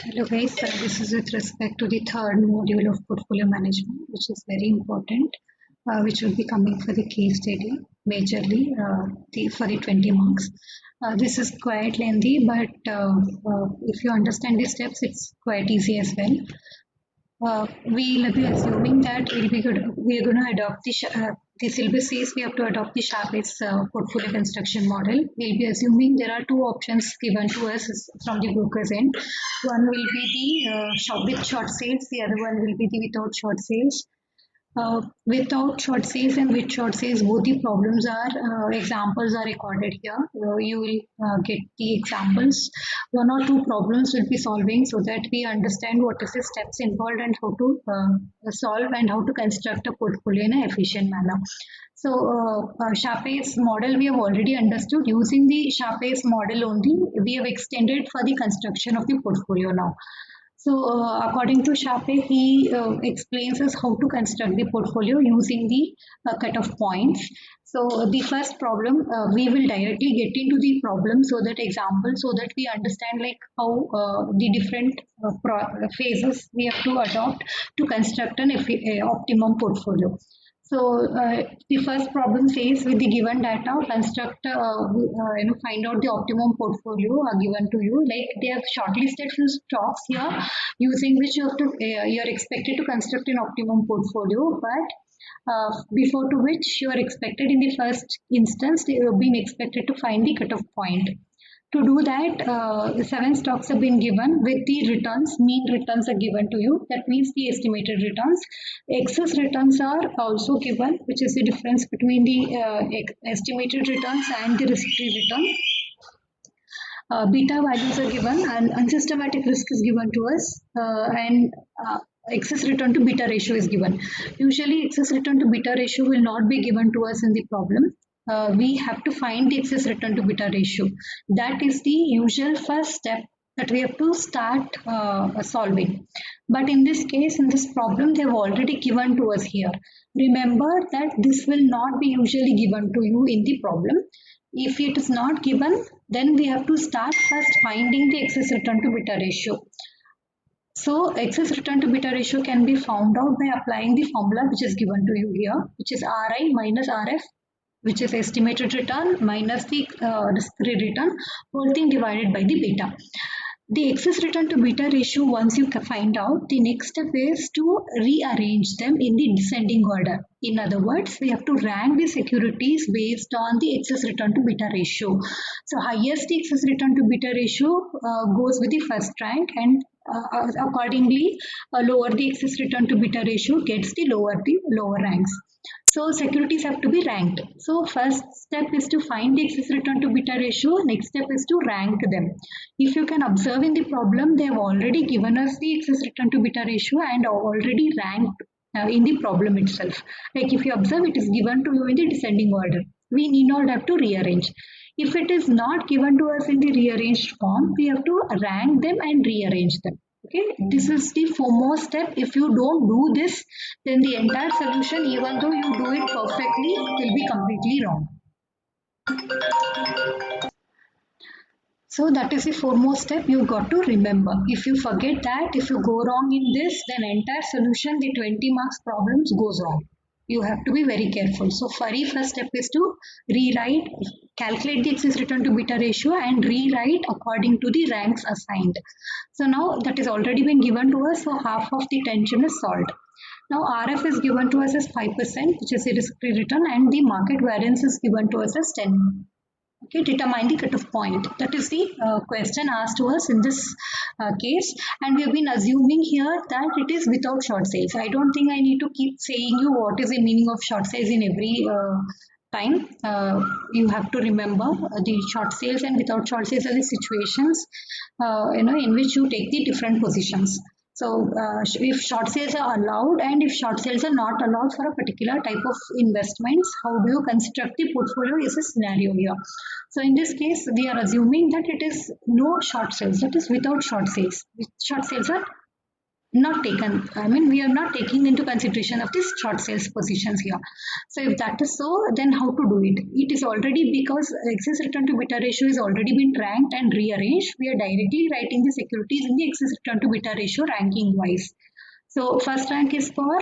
Hello guys, this is with respect to the third module of portfolio management, which is very important, which will be coming for the case study majorly for the 20 marks. This is quite lengthy, but if you understand the steps, it's quite easy as well. We'll be assuming that we're going to adopt the syllabus says we have to adopt the Sharpe's portfolio construction model. We'll be assuming there are two options given to us from the broker's end. One will be the with short sales, the other one will be the without short sales. Without short sales and with short sales, both the problems are examples are recorded here. You will get the examples. One or two problems will be solving so that we understand what is the steps involved and how to solve and how to construct a portfolio in an efficient manner. So, Sharpe's model we have already understood. Using the Sharpe's model only, we have extended for the construction of the portfolio now. So, according to Sharpe, he explains us how to construct the portfolio using the cutoff points. So, the first problem, we will directly get into the problem so that example, so that we understand like how the different phases we have to adopt to construct an optimum portfolio. So the first problem says with the given data, construct, find out the optimum portfolio given to you. Like they have shortlisted few stocks here, using which you're expected to construct an optimum portfolio. But before to which you are expected in the first instance, you have been expected to find the cutoff point. To do that, seven stocks have been given with the returns, mean returns are given to you. That means the estimated returns. Excess returns are also given, which is the difference between the estimated returns and the risk-free return. Beta values are given and unsystematic risk is given to us and excess return to beta ratio is given. Usually excess return to beta ratio will not be given to us in the problem. We have to find the excess return to beta ratio. That is the usual first step that we have to start solving. But in this case, in this problem, they have already given to us here. Remember that this will not be usually given to you in the problem. If it is not given, then we have to start first finding the excess return to beta ratio. So excess return to beta ratio can be found out by applying the formula which is given to you here, which is Ri minus Rf, which is estimated return minus the risk-free return, whole thing divided by the beta. The excess return to beta ratio, once you find out, the next step is to rearrange them in the descending order. In other words, we have to rank the securities based on the excess return to beta ratio. So highest excess return to beta ratio goes with the first rank, and accordingly lower the excess return to beta ratio gets the lower ranks. So securities have to be ranked. So first step is to find the excess return to beta ratio. Next step is to rank them. If you can observe in the problem, they have already given us the excess return to beta ratio and already ranked in the problem itself. Like if you observe, it is given to you in the descending order. We need not have to rearrange. If it is not given to us in the rearranged form, we have to rank them and rearrange them. Okay, this is the foremost step. If you don't do this, then the entire solution, even though you do it perfectly, will be completely wrong. So that is the foremost step you got to remember. If you forget that, if you go wrong in this, then entire solution, the 20 marks problems goes wrong. You have to be very careful. So very first step is to rewrite, calculate the excess return to beta ratio and rewrite according to the ranks assigned. So now that is already been given to us, so half of the tension is solved. Now RF is given to us as 5%, which is the risk-free return, and the market variance is given to us as 10. Okay, determine the cutoff point. That is the question asked to us in this case, and we have been assuming here that it is without short sales. I don't think I need to keep saying you what is the meaning of short sales in every time. You have to remember the short sales and without short sales are the situations in which you take the different positions. So if short sales are allowed and if short sales are not allowed for a particular type of investments, how do you construct the portfolio is a scenario here. So in this case, we are assuming that it is no short sales, that is without short sales. Short sales are not taken. I mean, we are not taking into consideration of these short sales positions here. So if that is so, then how to do it? It is already, because excess return to beta ratio is already been ranked and rearranged. We are directly writing the securities in the excess return to beta ratio ranking wise. So first rank is for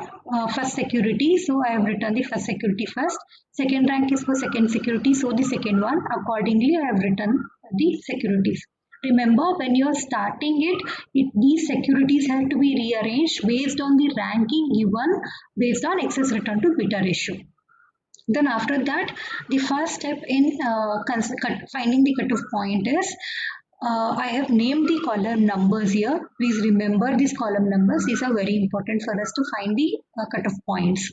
first security. So I have written the first security first. Second rank is for second security. So the second one. Accordingly, I have written the securities. Remember, when you are starting these securities have to be rearranged based on the ranking given based on excess return to beta ratio. Then after that, the first step in finding the cutoff point is I have named the column numbers here. Please remember these column numbers. These are very important for us to find the cutoff points.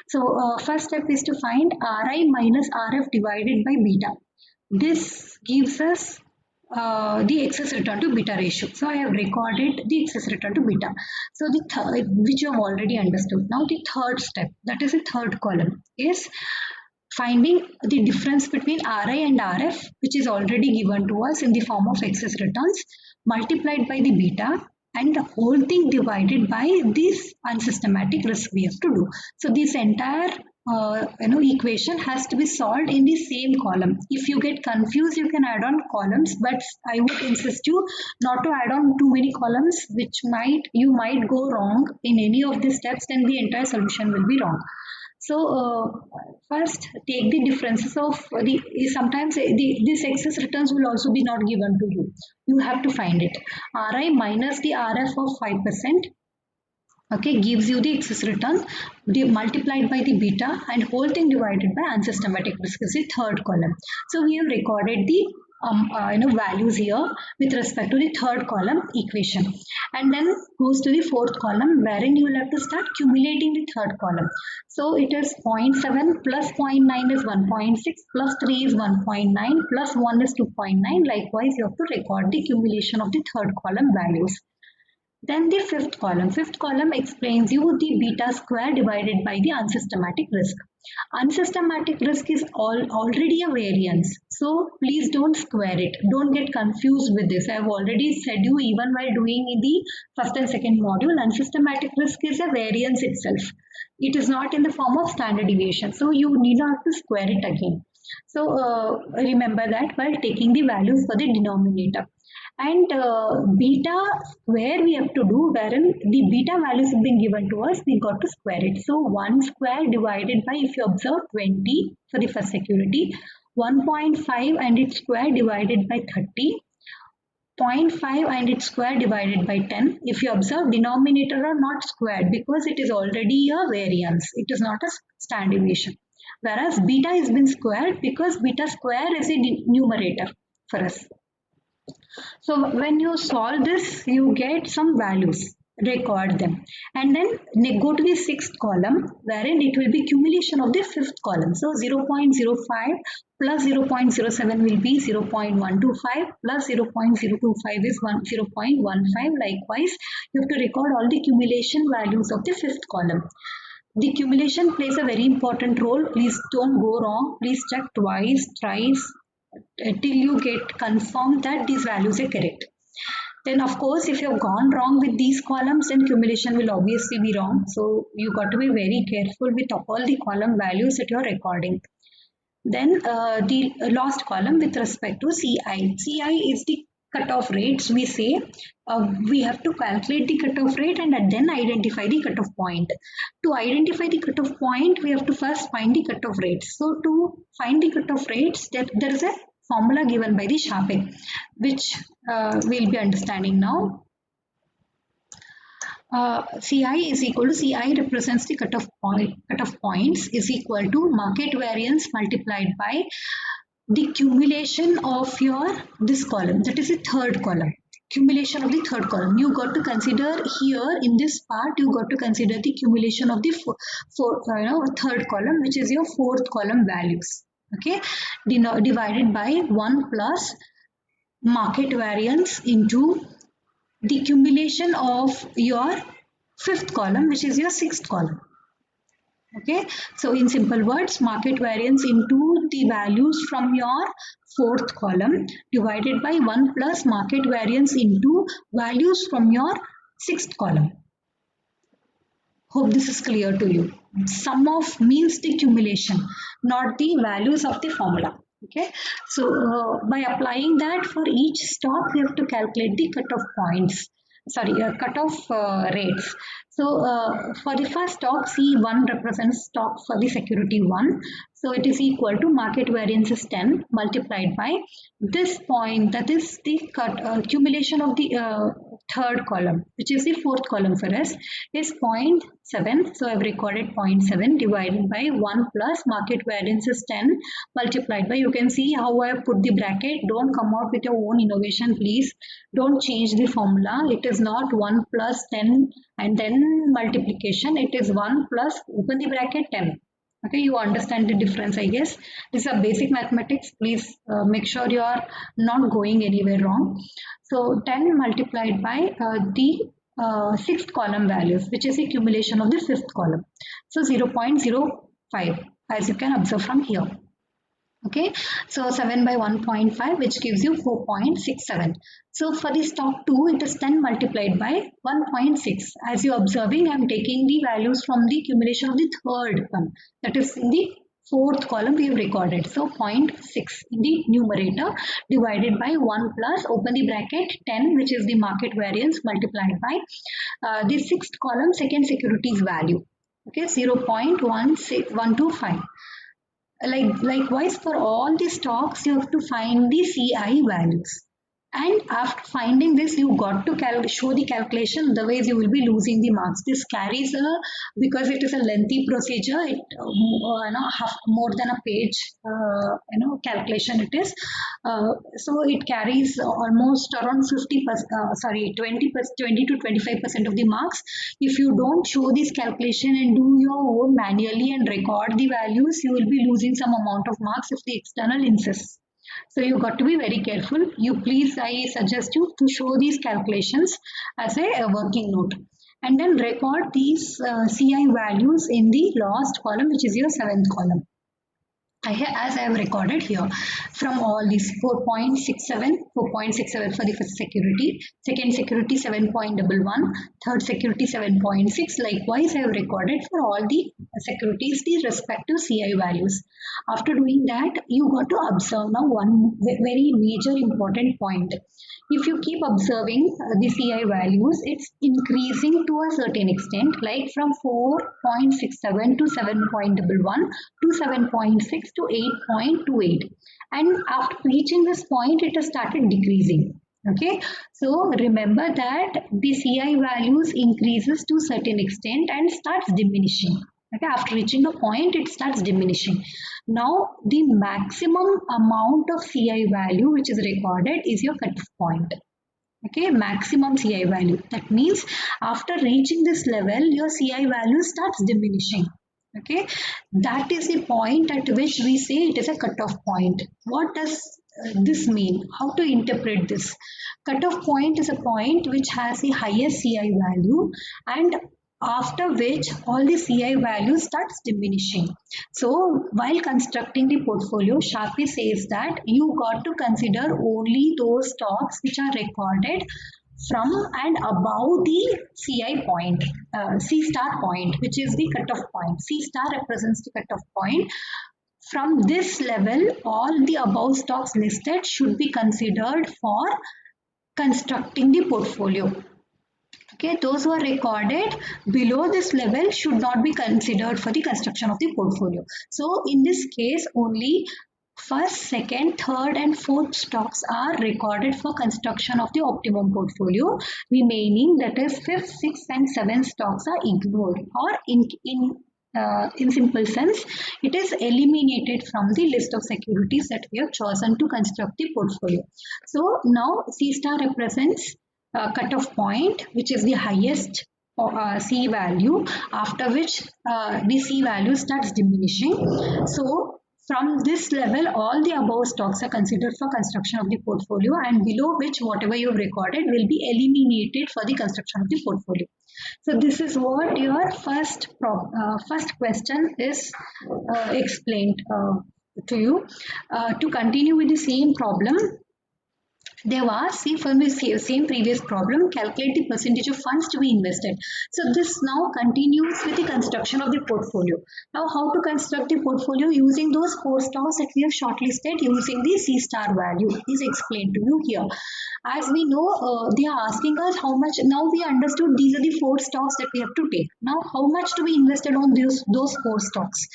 So first step is to find Ri minus Rf divided by beta. This gives us the excess return to beta ratio. So I have recorded the excess return to beta. So the third, which you have already understood. Now the third step, that is the third column, is finding the difference between Ri and Rf, which is already given to us in the form of excess returns, multiplied by the beta, and the whole thing divided by this unsystematic risk we have to do. So this entire equation has to be solved in the same column. If you get confused, you can add on columns, but I would insist you not to add on too many columns, which you might go wrong in any of the steps, then the entire solution will be wrong. So first take the differences of the, sometimes this excess returns will also be not given to you. You have to find it. Ri minus the Rf of 5%, okay, gives you the excess return multiplied by the beta and whole thing divided by unsystematic risk is the third column. So we have recorded the values here with respect to the third column equation, and then goes to the fourth column wherein you will have to start accumulating the third column. So it is 0.7 plus 0.9 is 1.6 plus 3 is 1.9 plus 1 is 2.9. Likewise, you have to record the accumulation of the third column values. Then the fifth column. Fifth column explains you the beta square divided by the unsystematic risk. Unsystematic risk is already a variance. So please don't square it. Don't get confused with this. I have already said you even while doing in the first and second module, unsystematic risk is a variance itself. It is not in the form of standard deviation. So you need not to square it again. So remember that while taking the values for the denominator. And beta square we have to do, wherein the beta values have been given to us, we got to square it. So 1 square divided by, if you observe 20 for the first security, 1.5 and its square divided by 30, 0.5 and its square divided by 10. If you observe, denominator are not squared because it is already a variance. It is not a standard deviation. Whereas beta has been squared because beta square is a numerator for us. So when you solve this, you get some values, record them, and then go to the sixth column wherein it will be accumulation of the fifth column. So 0.05 plus 0.07 will be 0.125 plus 0.025 is 0.15. Likewise, you have to record all the accumulation values of the fifth column. The accumulation plays a very important role. Please don't go wrong. Please check twice, thrice, till you get confirmed that these values are correct. Then of course, if you have gone wrong with these columns, then accumulation will obviously be wrong. So you got to be very careful with all the column values that you are recording. Then the last column with respect to CI. CI is the cutoff rates. We say we have to calculate the cutoff rate and then identify the cutoff point. To identify the cutoff point, we have to first find the cutoff rates. So to find the cutoff rates, there is a formula given by the Sharpe, which we'll be understanding now. CI is equal to CI represents the cutoff points is equal to market variance multiplied by the accumulation of your this column, that is the third column. Accumulation of the third column. You got to consider here in this part. You got to consider the accumulation of the third column, which is your fourth column values. Okay, divided by 1 plus market variance into the accumulation of your fifth column, which is your sixth column. Okay, so in simple words, market variance into the values from your fourth column divided by 1 plus market variance into values from your sixth column. Hope this is clear to you. Sum of means the accumulation, not the values of the formula. Okay, so by applying that for each stock, we have to calculate the cutoff points. Sorry, cutoff rates. So for the first stock, C1 represents stock for the security 1. So it is equal to market variance is 10 multiplied by this point, that is the accumulation of the third column, which is the fourth column for us, is zero point 0.7. So I've recorded 0.7 divided by 1 plus market variance is 10 multiplied by, you can see how I have put the bracket. Don't come out with your own innovation, please. Don't change the formula. It is not 1 plus 10 and then multiplication. It is 1 plus, open the bracket, 10. Okay, you understand the difference, I guess. These are basic mathematics. Please make sure you are not going anywhere wrong. So 10 multiplied by the sixth column values, which is the accumulation of the fifth column. So 0.05, as you can observe from here. Okay, so 7 by 1.5, which gives you 4.67. So for the stock 2, it is 10 multiplied by 1.6. As you are observing, I am taking the values from the accumulation of the third one, that is in the fourth column we have recorded. So 0.6 in the numerator divided by 1 plus, open the bracket, 10, which is the market variance, multiplied by the sixth column second securities value. Okay, 0.125. Likewise, for all the stocks, you have to find the CI values. And after finding this, you got to show the calculation. Otherwise, you will be losing the marks. This carries because it is a lengthy procedure. It half more than a page. Calculation it is. So it carries almost around 20 to 25% of the marks. If you don't show this calculation and do your own manually and record the values, you will be losing some amount of marks if the external insists. So you got to be very careful. I suggest you to show these calculations as a working note. And then record these CI values in the last column, which is your seventh column. As I have recorded here, from all these 4.67 for the first security, second security 7.11, third security 7.6. Likewise, I have recorded for all the securities the respective CI values. After doing that, you got to observe now one very major important point. If you keep observing the CI values, it's increasing to a certain extent, like from 4.67 to 7.11 to 7.6 to 8.28, and after reaching this point it has started decreasing. Okay, so remember that the CI values increases to certain extent and starts diminishing. Okay, after reaching a point it starts diminishing. Now the maximum amount of CI value which is recorded is your cutoff point. Okay, maximum CI value, that means after reaching this level your CI value starts diminishing. Okay, that is the point at which we say it is a cutoff point. What does this mean? How to interpret this? Cutoff point is a point which has the highest CI value, and after which all the CI values starts diminishing. So while constructing the portfolio, Sharpe says that you got to consider only those stocks which are recorded from and above the CI point, C star point, which is the cutoff point. C star represents the cutoff point. From this level, all the above stocks listed should be considered for constructing the portfolio. Okay, those who are recorded below this level should not be considered for the construction of the portfolio. So in this case, only first, second, third and fourth stocks are recorded for construction of the optimum portfolio. Remaining, that is fifth, sixth and seventh stocks are ignored, or in simple sense, it is eliminated from the list of securities that we have chosen to construct the portfolio. So now C star represents cutoff point, which is the highest C value, after which the C value starts diminishing. So from this level, all the above stocks are considered for construction of the portfolio, and below which whatever you have recorded will be eliminated for the construction of the portfolio. So this is what your first question is explained to you. To continue with the same problem, They have asked, see from the same previous problem, calculate the percentage of funds to be invested. So this now continues with the construction of the portfolio. Now how to construct the portfolio using those four stocks that we have shortlisted using the C star value is explained to you here. As we know, they are asking us how much, now we understood these are the four stocks that we have to take. Now how much to be invested on those four stocks?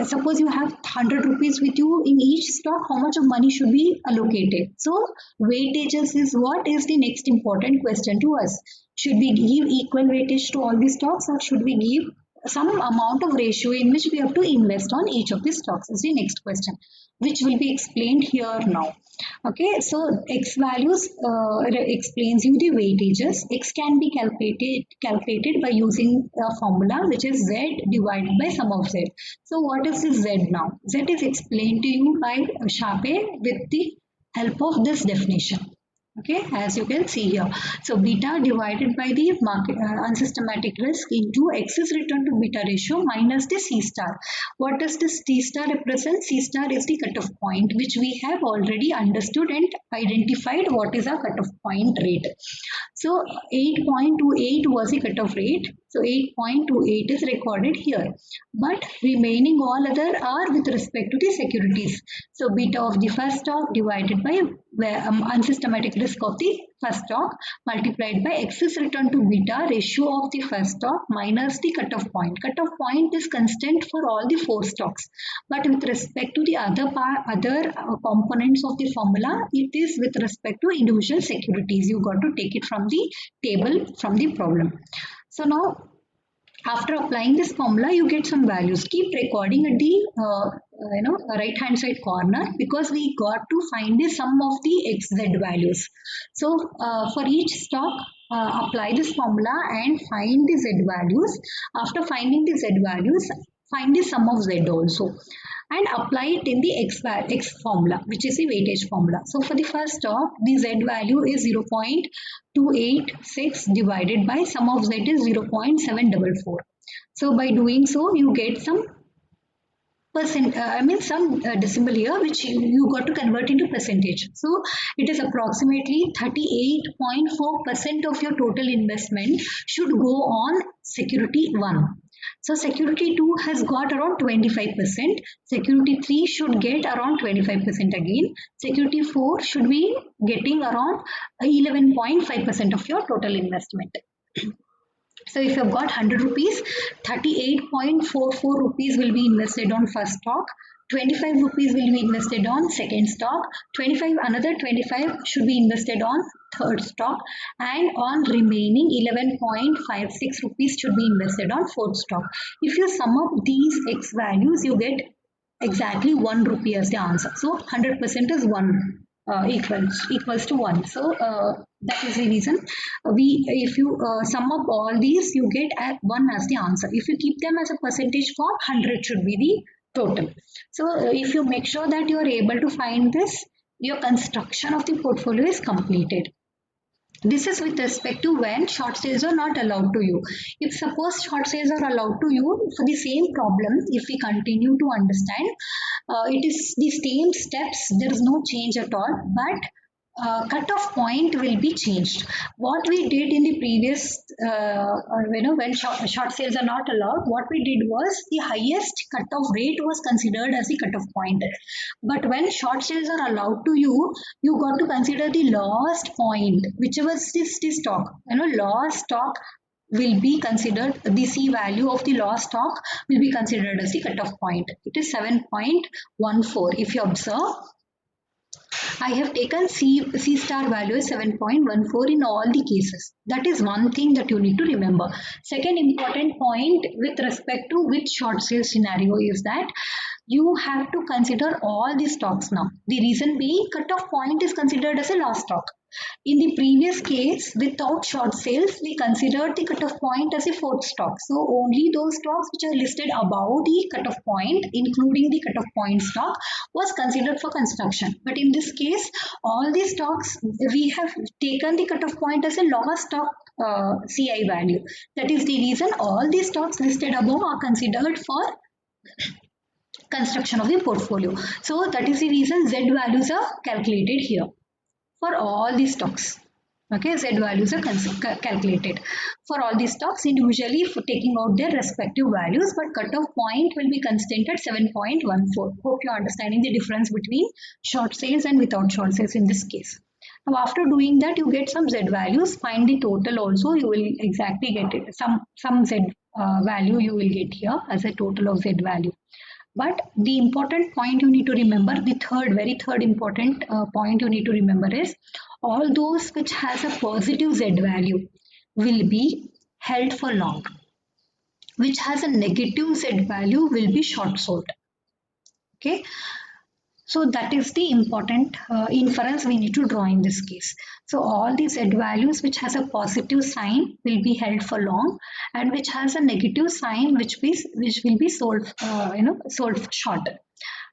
Suppose you have 100 rupees with you in each stock, how much of money should be allocated? So weightages is what is the next important question to us. Should we give equal weightage to all the stocks, or should we give some amount of ratio in which we have to invest on each of the stocks is the next question, which will be explained here now. Okay, so x values explains you the weightages. X can be calculated by using a formula which is z divided by sum of z. So what is this z now? Z is explained to you by Sharpe with the help of this definition. Okay, as you can see here. So beta divided by the market unsystematic risk into x is returned to beta ratio minus the C star. What does this C star represent? C star is the cutoff point, which we have already understood and identified what is our cutoff point rate. So 8.28 was the cutoff rate. So 8.28 is recorded here. But remaining all other are with respect to the securities. So beta of the first stock divided by unsystematic risk of the first stock multiplied by x is returned to beta ratio of the first stock minus the cutoff point. Cutoff point is constant for all the four stocks, but with respect to the other components of the formula, it is with respect to individual securities. You got to take it from the table from the problem. So now after applying this formula, you get some values. Keep recording at the right hand side corner, because we got to find the sum of the xz values. So for each stock, apply this formula and find the z values. After finding the z values, find the sum of z also, and apply it in the x formula, which is the weightage formula. So for the first stock, the z value is 0.286 divided by sum of z is 0.744. So by doing so, you get some decimal here, which you got to convert into percentage. So it is approximately 38.4% of your total investment should go on security 1. So security 2 has got around 25%. Security 3 should get around 25% again. Security 4 should be getting around 11.5% of your total investment. So if you've got 100 rupees, 38.44 rupees will be invested on first stock, 25 rupees will be invested on second stock, another 25 should be invested on third stock, and on remaining 11.56 rupees should be invested on fourth stock. If you sum up these x values, you get exactly 1 rupee as the answer. So 100% is 1. Equals to 1. So that is the reason if you sum up all these, you get 1 as the answer. If you keep them as a percentage form, 100 should be the total. So if you make sure that you are able to find this, your construction of the portfolio is completed. This is with respect to when short sales are not allowed to you. If suppose short sales are allowed to you for the same problem, if we continue to understand, it is the same steps, there is no change at all, but cutoff point will be changed. What we did in the previous, when short sales are not allowed, what we did was the highest cutoff rate was considered as the cutoff point. But when short sales are allowed to you, you got to consider the last point, whichever is the stock. Last stock will be considered, the C value of the last stock will be considered as the cutoff point. It is 7.14. If you observe, I have taken C star value is 7.14 in all the cases. That is one thing that you need to remember. Second important point with respect to which short sale scenario is that you have to consider all the stocks now. The reason being, cutoff point is considered as a last stock. In the previous case, without short sales, we considered the cutoff point as a fourth stock. So only those stocks which are listed above the cutoff point, including the cutoff point stock, was considered for construction. But in this case, all the stocks, we have taken the cutoff point as a lowest stock CI value. That is the reason all the stocks listed above are considered for construction of the portfolio. So that is the reason Z values are calculated here. for all the stocks. Okay, Z values are calculated for all these stocks individually for taking out their respective values, but cutoff point will be constant at 7.14. Hope you're understanding the difference between short sales and without short sales in this case. Now, after doing that, you get some Z values. Find the total also. You will exactly get it. Some Z value you will get here as a total of Z value. But the important point you need to remember, the very third important point you need to remember is all those which has a positive Z value will be held for long. Which has a negative Z value will be short sold. Okay. So that is the important inference we need to draw in this case. So all these Z values which has a positive sign will be held for long, and which has a negative sign which will be sold sold short.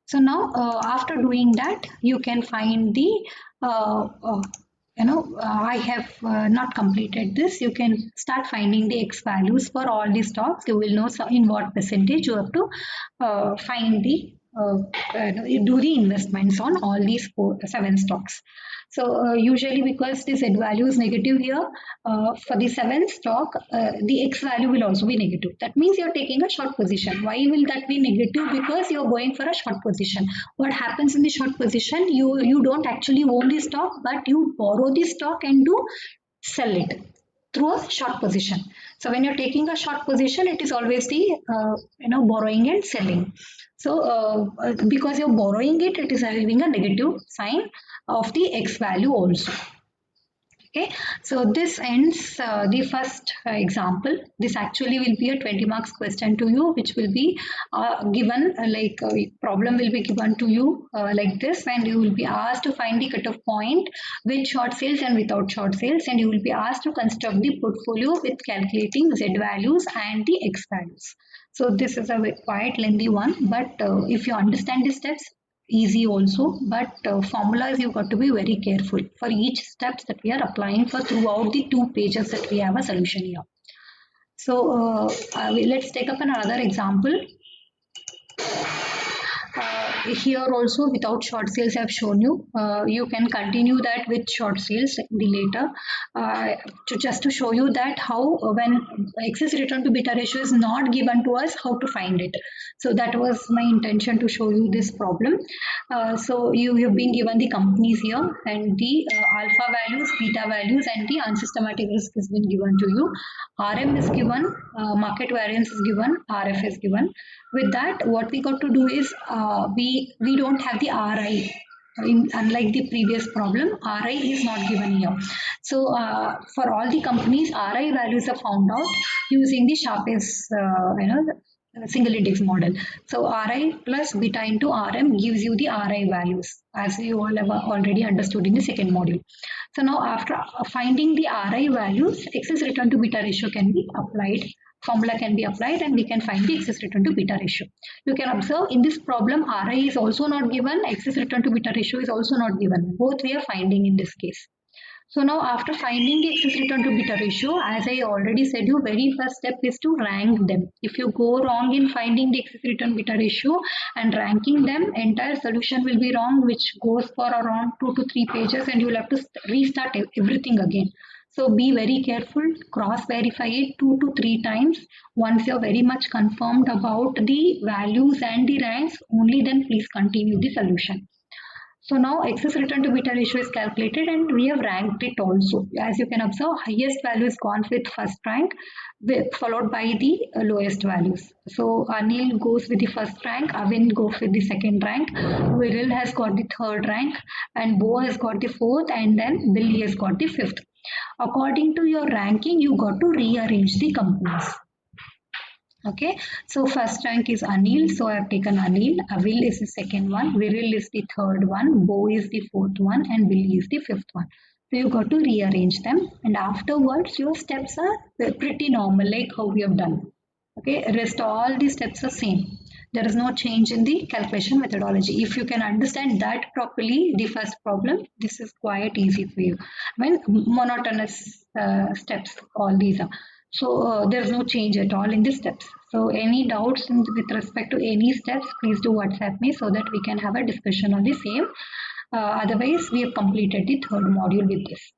So now after doing that you can find the I have not completed this. You can start finding the X values for all the stocks. You will know in what percentage you have to find the do the investments on all these 7 stocks. So usually because the Z value is negative here, for the 7th stock, the X value will also be negative. That means you're taking a short position. Why will that be negative? Because you're going for a short position. What happens in the short position? You don't actually own the stock, but you borrow the stock and do sell it through a short position. So when you're taking a short position, it is always the borrowing and selling. So because you're borrowing it, it is having a negative sign of the X value also. Okay, so this ends the first example. This actually will be a 20 marks question to you, which will be given like problem will be given to you like this, and you will be asked to find the cutoff point with short sales and without short sales, and you will be asked to construct the portfolio with calculating Z values and the X values. So this is a quite lengthy one, but if you understand the steps, easy also, but formulas you got to be very careful for each steps that we are applying for throughout the 2 pages that we have a solution here. So let's take up another example. Here also without short sales I have shown you. You can continue that with short sales the later just to show you that how when excess return to beta ratio is not given to us, how to find it. So that was my intention to show you this problem. So you have been given the companies here, and the alpha values, beta values, and the unsystematic risk has been given to you. RM is given, market variance is given, RF is given. With that, what we got to do is we don't have the RI. Unlike the previous problem, RI is not given here. So for all the companies, RI values are found out using the Sharpe's single index model. So RI plus beta into RM gives you the RI values, as you all have already understood in the second module. So now after finding the RI values, excess return to beta ratio can be applied. Formula can be applied and we can find the excess return to beta ratio. You can observe in this problem RI is also not given, excess return to beta ratio is also not given. Both we are finding in this case. So now after finding the excess return to beta ratio, as I already said you, very first step is to rank them. If you go wrong in finding the excess return beta ratio and ranking them, entire solution will be wrong, which goes for around 2 to 3 pages, and you will have to restart everything again. So be very careful, cross verify it 2 to 3 times. Once you're very much confirmed about the values and the ranks, only then please continue the solution. So now excess return to beta ratio is calculated and we have ranked it also. As you can observe, highest value is gone with first rank, followed by the lowest values. So Anil goes with the first rank, Avin goes with the second rank, Viril has got the third rank, and Bo has got the fourth, and then Billy has got the fifth. According to your ranking, you got to rearrange the companies. Okay, so first rank is Anil, so I have taken Anil. Avil is the second one, Viril is the third one, Bo is the fourth one, and Billy is the fifth one. So you got to rearrange them, and afterwards your steps are pretty normal, like how we have done. Okay, rest all the steps are same. There is no change in the calculation methodology. If you can understand that properly, the first problem, this is quite easy for you. When monotonous steps, all these are. So there is no change at all in the steps. So any doubts with respect to any steps, please do WhatsApp me so that we can have a discussion on the same. Otherwise, we have completed the third module with this.